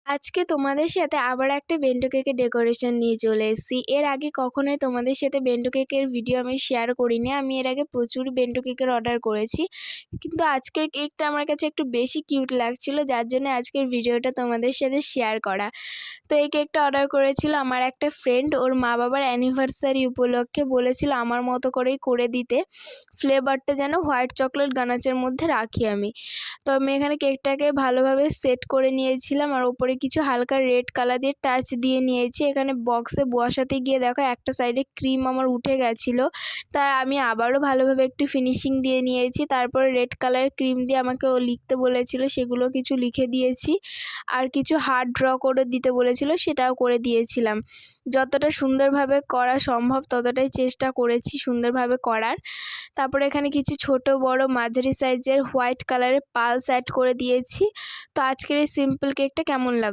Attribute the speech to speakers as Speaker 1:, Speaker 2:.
Speaker 1: আজকে তোমাদের সাথে আবার একটা বেন্টো কেকের ডেকোরেশন নিয়ে চলে এসেছি। এর আগে কখনোই তোমাদের সাথে বেন্টো কেকের ভিডিও আমি শেয়ার করিনি। আমি এর আগে প্রচুর বেন্টো কেকের অর্ডার করেছি, কিন্তু আজকের কেকটা আমার কাছে একটু বেশি কিউট লাগছিল, যার জন্য আজকের ভিডিওটা তোমাদের সাথে শেয়ার করা। তো এই কেকটা অর্ডার করেছিল আমার একটা ফ্রেন্ড, ওর মা বাবার অ্যানিভার্সারি উপলক্ষে বলেছিল আমার মতো করেই করে দিতে। ফ্লেভারটা যেন হোয়াইট চকলেট গানাচের মধ্যে রাখি আমি। তো আমি এখানে কেকটাকে ভালোভাবে সেট করে নিয়েছিলাম, আর ওপরে কিছু হালকা রেড কালার দিয়ে টাচ দিয়ে নিয়েছি। এখানে বক্সে বসাতে গিয়ে দেখো একটা সাইডে ক্রিম আমার উঠে গেছিলো, তাই আমি আবারও ভালোভাবে একটু ফিনিশিং দিয়ে নিয়েছি। তারপরে রেড কালারের ক্রিম দিয়ে আমাকে ও লিখতে বলেছিল, সেগুলো কিছু লিখে দিয়েছি। আর কিছু হার্ট ড্র করে দিতে বলেছিল, সেটাও করে দিয়েছিলাম। যতটা সুন্দরভাবে করা সম্ভব ততটাই চেষ্টা করেছি সুন্দরভাবে করার। তারপরে এখানে কিছু ছোট বড় মাঝারি সাইজের হোয়াইট কালারের পালস অ্যাড করে দিয়েছি। তো আজকের এই সিম্পল কেকটা কেমন লাগলো?